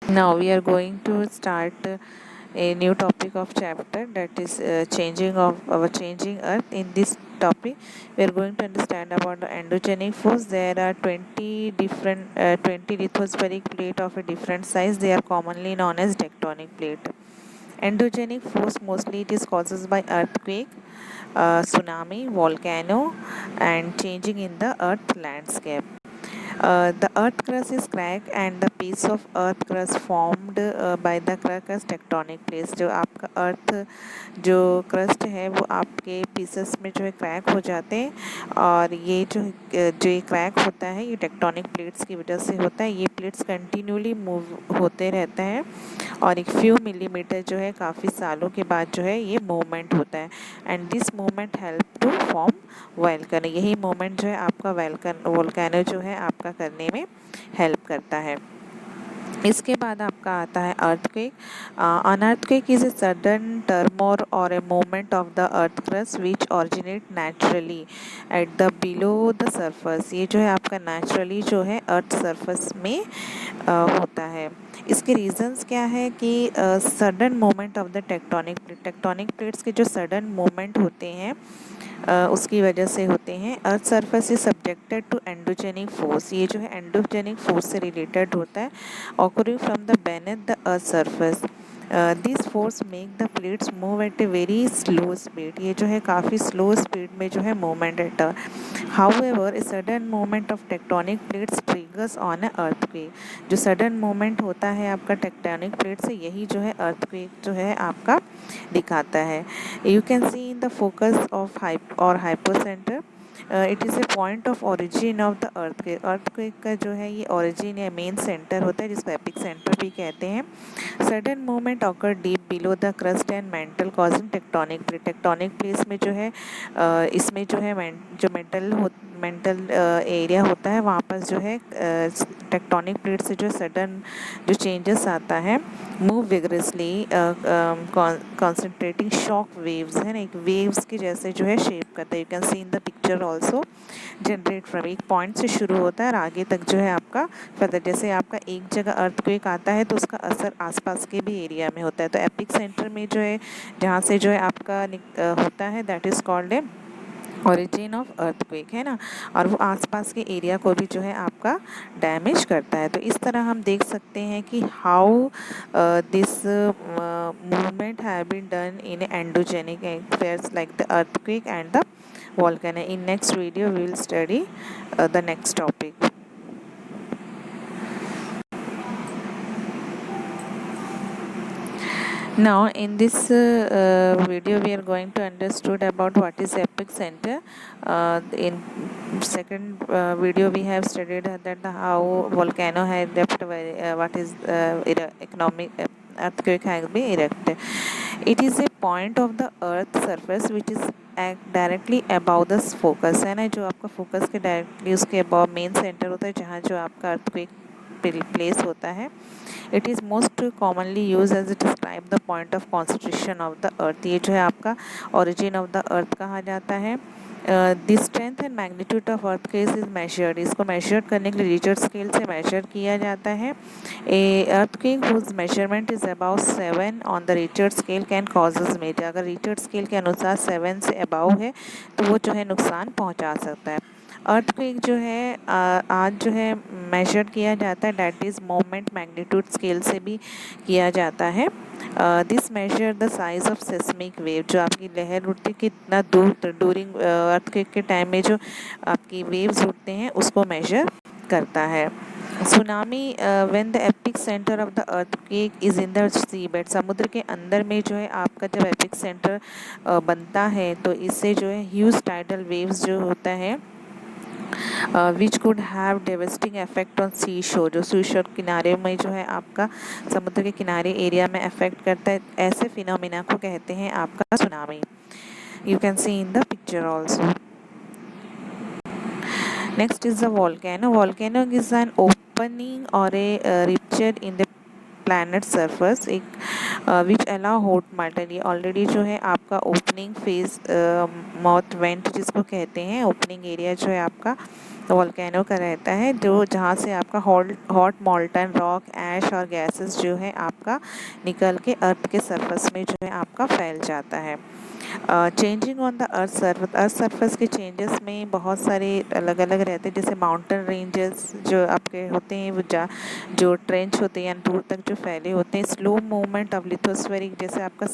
Now we are going to start a new topic of chapter, that is changing of our changing earth. In this topic we are going to understand about the endogenic force. There are 20 lithospheric plate of a different size. They are commonly known as tectonic plate. Endogenic force mostly it is causes by earthquake, tsunami, volcano, and changing in the earth landscape. The earth crust is cracked and the piece of earth crust formed by the cracks tectonic plates. जो आपका अर्थ जो crust है वो आपके pieces में जो है crack हो जाते हैं, और ये जो ये क्रैक होता है ये टेक्टोनिक प्लेट्स की वजह से होता है। ये प्लेट्स कंटिन्यूली मूव होते रहते हैं और एक फ्यू मिलीमीटर जो है काफ़ी सालों के बाद जो है ये मूवमेंट होता है, and this movement help to form volcano. यही मूवमेंट जो है आपका वोल्केनो जो है आपका करने में हेल्प करता है। इसके बाद आपका आता है earthquake. An earthquake is a sudden tremor और a movement of the earth crust which originate naturally at the below the surface. ये जो है आपका नेचुरली जो है अर्थ सरफेस में होता है। इसके रीजंस क्या है कि sudden movement of the tectonic plates के जो सडन मूवमेंट होते हैं उसकी वजह से होते हैं। Earth surface is subjected to endogenic force. ये जो है एंडोजेनिक फोर्स से रिलेटेड होता है, occurring from the beneath the earth surface. This force make the plates move at a very slow speed. ये जो है काफ़ी स्लो स्पीड में जो है मूवमेंट रहता है। However a sudden movement of tectonic plates triggers on A earthquake. जो सडन मूवमेंट होता है आपका टेक्टोनिक प्लेट से, यही जो है अर्थक्वेक जो है आपका दिखाता है। You can see in the focus of hypocenter. It is a point of origin of the earthquake. Earthquake का जो है ये ओरिजिन या मेन सेंटर होता है, जिसको एपिक सेंटर भी कहते हैं। Sudden movement occur deep below the crust and mental causing tectonic plate. Tectonic plates में जो है इसमें जो है जो मेंटल एरिया होता है वहाँ पर जो है टेक्टोनिक प्लेट से जो सडन जो चेंजेस आता है, move vigorously concentrating shock waves है ना, एक वेव्स के जैसे जो है शेप करता है। You can see in the picture also. Generate from एक पॉइंट से शुरू होता है और आगे तक जो है आपका फैलता है। जैसे आपका एक जगह अर्थक्वेक आता है तो उसका असर आसपास के भी एरिया में होता है। तो एपिक सेंटर में जो है जहाँ से जो है आपका होता है, that is called a origin of earthquake, है ना, और वो आसपास के एरिया को भी जो है आपका डैमेज करता है। तो इस तरह हम देख सकते हैं कि how this movement have been done in endogenic affairs like the earthquake and the volcano. In next video we will study the next topic. Now in this video we are going to understood about what is epic center. In second video we have studied that how volcano has erupted, what is economic earthquake has been erupted. It is a point of the earth surface which is directly about the focus, है ना, जो आपका focus के directly उसके about main centre होता है जहाँ जो आपका अर्थक्वेक प्लेस होता है। It is most commonly use as it describe the point of concentration of the earth. ये जो है आपका ओरिजिन ऑफ द अर्थ कहा जाता है। The strength and magnitude of earth case is measured. इसको मेजर करने के लिए रिचर स्केल से मेजर किया जाता है। A earthquake whose measurement is about 7 on the Richter scale can causes major. अगर रिचर स्केल के अनुसार 7 से अबाउ है तो वो जो है नुकसान पहुंचा सकता है। अर्थक्वेक जो है आज जो है मेजर किया जाता है, that is moment magnitude scale से भी किया जाता है। This measure the size of seismic wave. जो आपकी लहर उठती कितना दूर ड्यूरिंग अर्थक्वेक के टाइम में जो आपकी वेव्स उठते हैं उसको मेजर करता है। Tsunami when the epicentre of the earthquake is in the sea bed. समुद्र के अंदर में जो है आपका जब एपिक सेंटर बनता है तो इससे जो है ह्यूज टाइडल वेव्स जो होता है which could have devastating effect on sea shore. जो सी शोर किनारे में जो है आपका समुद्र के किनारे एरिया में अफेक्ट करता है, ऐसे फिनोमिना को कहते हैं आपका tsunami. You can see in the picture also. Next is the volcano. Volcano is an opening और ए रिप्चर इन द प्लैनेट सरफेस, एक विच अलाउ हॉट मैटर। ये ऑलरेडी जो है आपका ओपनिंग फेज माउथ वेंट जिसको कहते हैं, ओपनिंग एरिया जो है आपका वोल्केनो का रहता है, जो जहाँ से आपका हॉट मॉल्टन रॉक ऐश और गैसेस जो है आपका निकल के अर्थ के सरफेस में जो है आपका फैल जाता है। Changing on the earth surface के चेंजेस में बहुत सारे अलग अलग रहते हैं, जैसे माउंटेन रेंजेस जो आपके होते हैं वो जो ट्रेंच होते हैं या दूर तक जो फैले होते हैं। स्लो मूवमेंट ऑफ लिथोस्फेरिक, जैसे आपका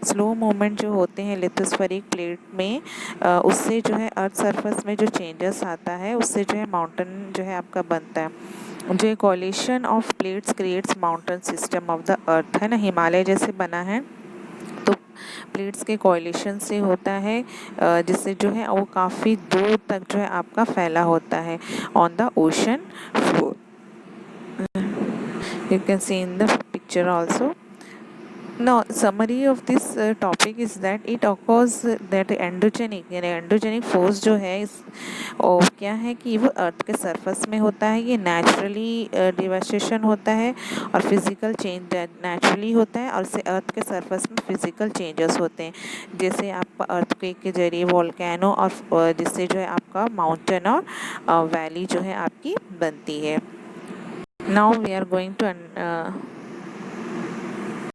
स्लो मूवमेंट जो होते हैं लिथोस्फेरिक प्लेट में, उससे जो है अर्थ सरफेस में जो चेंजेस आता है उससे जो है माउंटेन जो है आपका बनता है। जो collision of plates creates mountain system of the अर्थ, है ना, हिमालय जैसे बना है तो प्लेट्स के कोलिशन से होता है, जिससे जो है वो काफ़ी दूर तक जो है आपका फैला होता है on the ocean floor. You can see in the picture also. Now, summary of this topic is that it occurs that endogenic यानी एंडोजेनिक फोर्स जो है इस और क्या है कि वो अर्थ के सरफेस में होता है, ये नेचुरली डिवास्टेशन होता है और फिजिकल चेंज नेचुरली होता है, और इससे अर्थ के सरफेस में फिजिकल चेंजेस होते हैं, जैसे आपका अर्थक्वेक के जरिए वोल्केनो और जिससे जो है आपका माउंटेन और वैली जो है आपकी बनती है। Now we are going to